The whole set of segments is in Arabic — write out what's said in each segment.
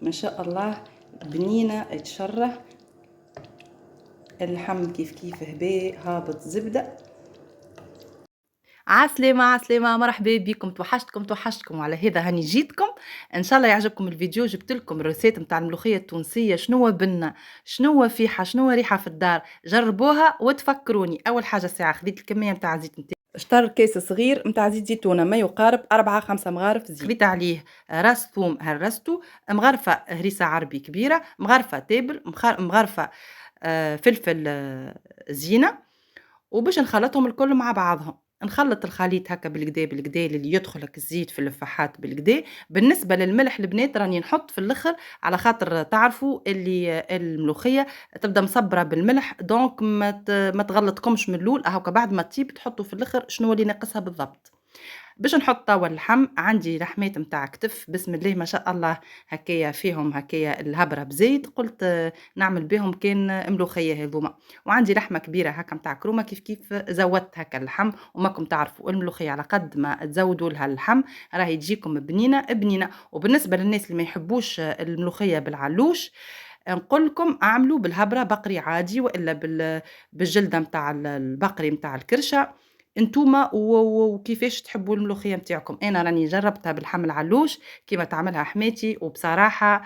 ما شاء الله بنينة تشره. اللحم كيف كيف هباء هابط زبدة. عسلامة عسلامة، مرحبا بكم. توحشتكم وعلى هذا هاني جيتكم. ان شاء الله يعجبكم الفيديو. جبت لكم الروسيت نتاع الملوخية التونسية. شنو بنة، شنو فيحة، شنو ريحة في الدار. جربوها وتفكروني. اول حاجة ساعة خذيت الكمية نتاع زيت نتاعي. شطر كيس صغير نتاع زيت زيتونة ما يقارب 4-5 مغارف زيت. خذيت عليه راس ثوم هرسته، مغرفة هريسة عربي كبيرة، مغرفة تابل، مغرفة فلفل زينة. وباش نخلطهم الكل مع بعضهم. نخلط الخليط هكا بالكدا بالكدا اللي يدخلك الزيت في اللفاحات بالكدا. بالنسبه للملح البنات راني نحط في الاخر على خاطر تعرفوا اللي الملوخيه تبدا مصبره بالملح، دونك ما تغلطكمش من الاول. هاكا بعد ما تطيب تحطوا في الاخر شنو اللي ناقصها بالضبط. باش نحط توا اللحم. عندي لحمات متاع كتف بسم الله ما شاء الله، هكايا فيهم هكايا الهبره بزيت، قلت نعمل بهم كان ملوخيه هذوما. وعندي لحمه كبيره هكا متاع كرومه كيف كيف زودت هكا اللحم. وماكم تعرفوا الملوخيه على قد ما تزودوا لها اللحم راهي تجيكم بنينه بنينه. وبالنسبه للناس اللي ما يحبوش الملوخيه بالعلوش، نقول لكم اعملوا بالهبره بقري عادي، والا بالجلده متاع البقري متاع الكرشه. انتوما وكيفاش تحبوا الملوخيه نتاعكم. انا راني جربتها بالحمل علوش كيما تعملها حماتي، وبصراحه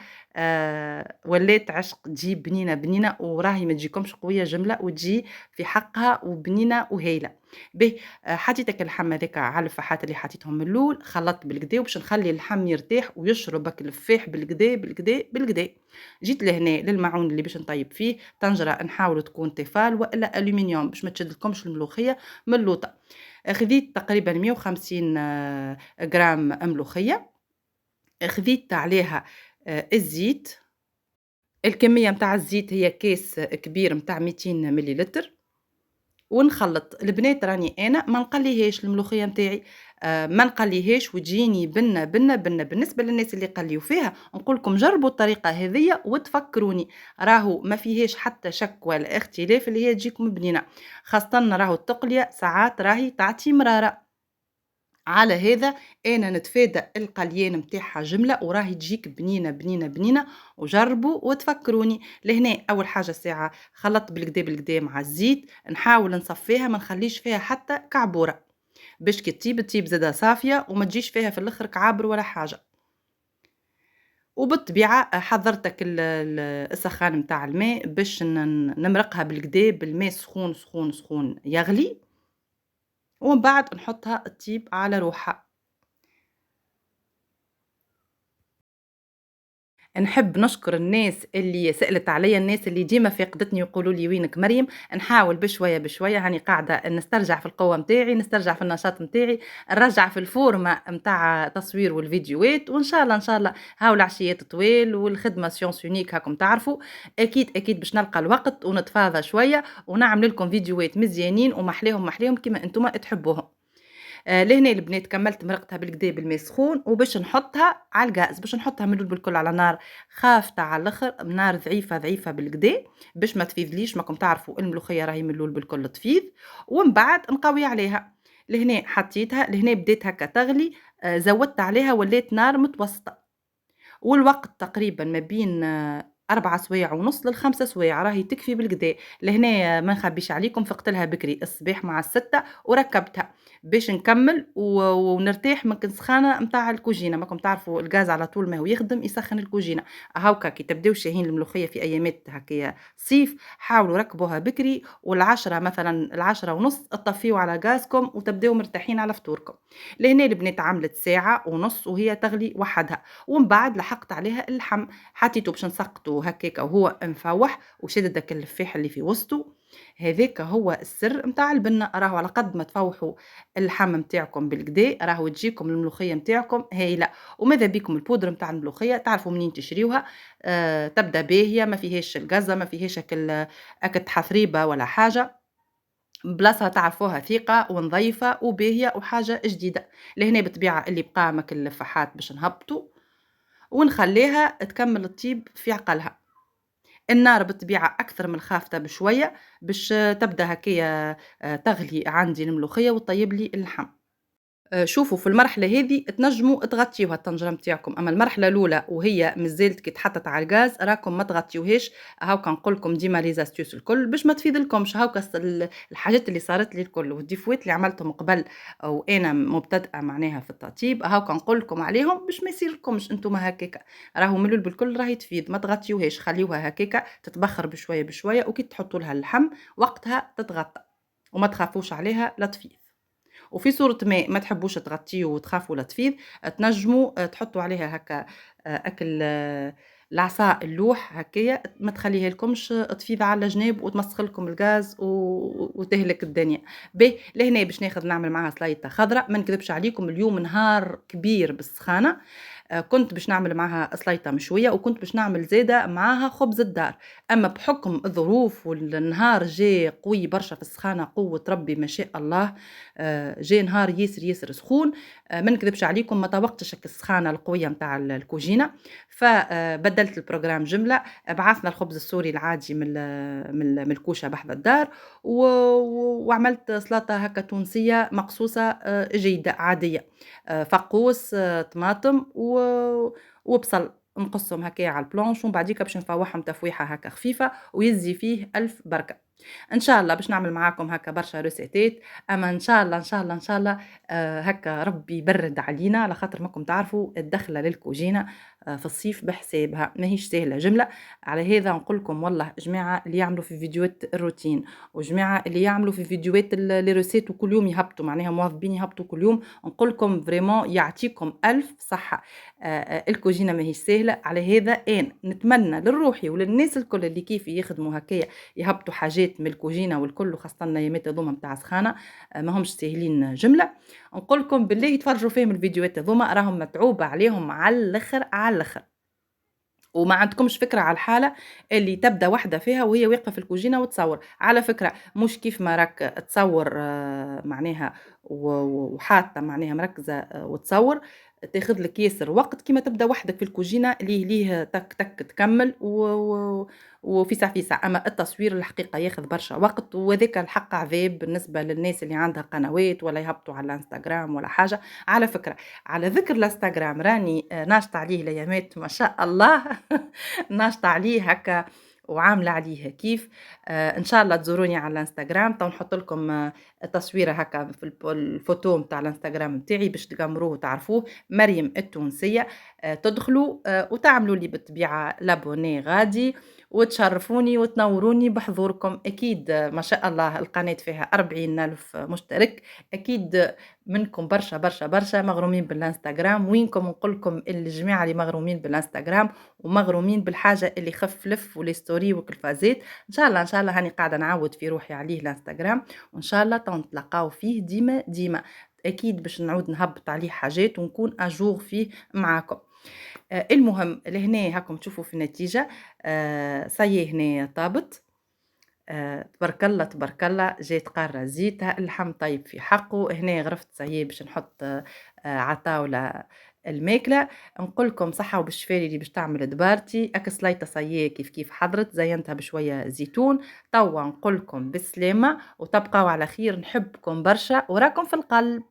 ولات عشق. تجي بنينه بنينه وراهي ما تجيكمش قويه جمله، وتجي في حقها وبنينه وهايله. به حطيتك اللحم هذاك على الفحات اللي حطيتهم من الاول، خلطت بالكدا وباش نخلي اللحم يرتاح ويشربك الفاح بالكدا بالكدا بالكدا. جيت لهنا للمعون اللي باش نطيب فيه. طنجره نحاول تكون تيفال والا الومنيوم باش ما تشدلكمش الملوخيه من اللوطه. خذيت تقريبا 150 غرام ملوخيه. خذيت عليها الزيت. الكميه متاع الزيت هي كيس كبير متاع 200 مليلتر. ونخلط. البنات راني انا ما نقليهاش الملوخيه نتاعي، ما نقليهاش وتجيني بنه بنه بنه. بالنسبه للناس اللي قليو فيها نقول لكم جربوا الطريقه هذيا وتفكروني. راهو ما فيهاش حتى شك ولا اختلاف اللي هي تجيكم بنينه. خاصه راهو التقليه ساعات راهي تعطي مراره. على هذا انا نتفادى القليان نتاعها جمله وراهي تجيك بنينه بنينه بنينه. وجربوا وتفكروني. لهنا اول حاجه ساعه خلطت بالكدا بالكدا مع الزيت. نحاول نصفيها ما نخليش فيها حتى كعبوره باش كي تطيب زاده صافيه وما تجيش فيها في الاخر كعابر ولا حاجه. وبالطبيعه حضرتك السخان نتاع الماء باش نمرقها بالكدا بالماء سخون سخون سخون يغلي. ومن بعد نحطها تطيب على روحها. نحب نشكر الناس اللي سألت عليا، الناس اللي ديما فاقدتني يقولوا لي وينك مريم. نحاول بشويه بشويه، هاني قاعده نسترجع في القوه نتاعي، نسترجع في النشاط نتاعي، نرجع في الفورمه نتاع تصوير والفيديوهات. وان شاء الله ان شاء الله هاو العشيات طويل والخدمه سيونس يونيك هاكم تعرفوا. اكيد اكيد باش نلقى الوقت ونتفاضى شويه ونعمل لكم فيديوهات مزيانين ومحليهم محليهم كما انتم تحبوهم. لهنا البنات كملت مرقتها بالكدا بالماء سخون. وباش نحطها على الغاز، باش نحطها من الاول بالكل على نار خافتة على الاخر، نار ضعيفه ضعيفه بالكدا باش ما تفيذليش. ماكم تعرفوا الملوخيه راهي من الاول بالكل تفيذ. ومن بعد نقوي عليها. لهنا حطيتها، لهنا بدات هكا تغلي. زودت عليها ولات نار متوسطه. والوقت تقريبا ما بين 4 سوايع ونص ل5 سوايع راهي تكفي بالكدا. لهنا ما نخبيش عليكم فقت لها بكري الصباح مع الستة وركبتها باش نكمل ونرتاح من السخانه نتاع الكوجينه. ماكم تعرفوا الغاز على طول ما هو يخدم يسخن الكوجينه. هاوكا كي تبداو شاهين الملوخيه في ايامات هكايا صيف حاولوا ركبوها بكري، والعشرة مثلا العشرة ونص تطفيو على غازكم وتبداو مرتاحين على فطوركم. لهنا البنات عملت ساعة ونص وهي تغلي وحدها. ومن بعد لحقت عليها اللحم، حطيته باش نسقطه هكاك وهو مفوح وشدد داك اللفاح اللي في وسطه. هذاك هو السر نتاع البنه. راهو على قد ما تفوحوا اللحم نتاعكم بالكدا راهو تجيكم الملوخيه نتاعكم هايله. وماذا بيكم البودره نتاع الملوخيه تعرفوا منين تشريوها. تبدا باهيه ما فيهاش القزه ما فيهاش اكل حثريبه ولا حاجه. بلاصة تعرفوها ثقة ونظيفة وباهية وحاجة جديدة. لهنا بالطبيعة اللي بقى ماك اللفاحات باش نهبطو ونخليها تكمل الطيب في عقلها. النار بالطبيعة أكثر من الخافتة بشوية باش تبدا هكايا تغلي عندي الملوخية وتطيب لي اللحم. شوفوا في المرحلة هذي تنجموا تغطيوها الطنجرة متاعكم، أما المرحلة الأولى وهي مازالت كي اتحطت على الغاز راكم ما تغطيوهاش، هاكا نقول لكم ديما les astuces الكل باش ما تفيدلكمش، هاكا الحاجات اللي صارت لي الكل والديفوات اللي عملتهم قبل وأنا مبتدئة معناها في التطيب، هاكا نقول لكم عليهم باش ما يصيرلكمش أنتوما هكاكا، راهو من الأول بالكل راهي تفيد، ما تغطيوهاش خليوها هكاكا تتبخر بشوية بشوية وكي تحطوا لها اللحم وقتها تتغطى، وما تخافوش عليها لا تفيض. وفي صورة ما تحبوش تغطيه وتخافوا لا تفيض، تنجموا تحطوا عليها هكا أكل العصا اللوح هكايا ما تخليها لكمش تفيض على جناب وتمسخ لكم الغاز وتهلك الدنيا. باهي لهنا باش ناخذ نعمل معاها سلايطة خضرا، ما نكذبش عليكم اليوم نهار كبير بالسخانة، كنت باش نعمل معاها سلايطة مشوية وكنت باش نعمل زادة معاها خبز الدار، أما بحكم الظروف والنهار جاي قوي برشا في السخانة قوة ربي ما شاء الله، جاي نهار ياسر ياسر سخون، ما نكذبش عليكم ما طوقتش هاك السخانة القوية متاع الكوجينة، فبدلت البروجرام جملة، بعثنا الخبز السوري العادي من الكوشة بحذا الدار وعملت سلطة هكا تونسية مقصوصة جيدة عادية، فقوس طماطم وبصل نقصهم هكايا على البلانش ومن بعديكا باش نفوحهم تفويحة هكا خفيفة ويزي فيه ألف بركة. إن شاء الله باش نعمل معاكم هكا برشا روسيتات، أما إن شاء الله إن شاء الله إن شاء الله هكا ربي يبرد علينا على خاطر ماكم تعرفوا الدخلة للكوجينة في الصيف بحسابها ماهيش سهلة جملة، على هذا نقول لكم والله جماعة اللي يعملوا في فيديوهات الروتين وجماعة اللي يعملوا في فيديوهات لي روسيت وكل يوم يهبطوا معناها مواظبين يهبطوا كل يوم، نقول لكم فريمون يعطيكم ألف صحة. الكوجينة ماهيش سهلة، على هذا أنا نتمنى لروحي وللناس الكل اللي كيفي يخدموا هكايا يهبطوا حاجات من الكوجينة والكل وخاصة الأيامات هذوما متاع سخانة ما همش ساهلين جملة، نقول لكم بالله تفرجوا فيهم الفيديوهات هذوما راهم متعوبة عليهم على الآخر على الآخر. وما عندكمش فكرة على الحالة اللي تبدا وحدة فيها وهي واقفة في الكوجينة وتصور، على فكرة مش كيف ما راك تصور معناها وحاطة معناها مركزة وتصور تاخذ لك ياسر وقت كيما تبدا وحدك في الكوجينة ليه تك تك تكمل وفي ساعة في ساعة، أما التصوير الحقيقة ياخذ برشا وقت وذاك الحق عذاب بالنسبة للناس اللي عندها قنوات ولا يهبطوا على الانستغرام ولا حاجة. على فكرة على ذكر الانستغرام راني ناشطة عليه الأيامات ما شاء الله ناشطة عليه هكا وعاملة عليه كيف إن شاء الله تزوروني على الانستغرام تو نحط لكم تصويرة هكا في الفوتو متاع الانستغرام متاعي باش تقمروه وتعرفوه مريم التونسية، تدخلوا وتعملوا لي بالطبيعة لابوني غادي وتشرفوني وتنوروني بحضوركم أكيد ما شاء الله القناة فيها 40,000 مشترك، أكيد منكم برشا برشا برشا مغرومين بالانستغرام، وينكم نقول لكم الجماعة اللي مغرومين بالانستغرام ومغرومين بالحاجة اللي خف لف ولي ستوري وكلفازات، إن شاء الله إن شاء الله هاني قاعدة نعود في روحي عليه الانستغرام، وإن شاء الله نتلاقاو فيه ديما ديما، أكيد باش نعود نهبط عليه حاجات ونكون أجور فيه معاكم. المهم لهنا هاكم تشوفوا في النتيجة سايي هنا طابت، تبارك الله تبارك الله جات قارة زيتها اللحم طيب في حقه، هنا غرفت سايي باش نحط عطاولة الماكلة، نقول لكم صحة وبالشفاء اللي باش تعمل دبارتي، سلايطة سايي كيف كيف حضرت زينتها بشوية زيتون، توا نقول لكم بالسلامة وتبقاو على خير نحبكم برشا وراكم في القلب.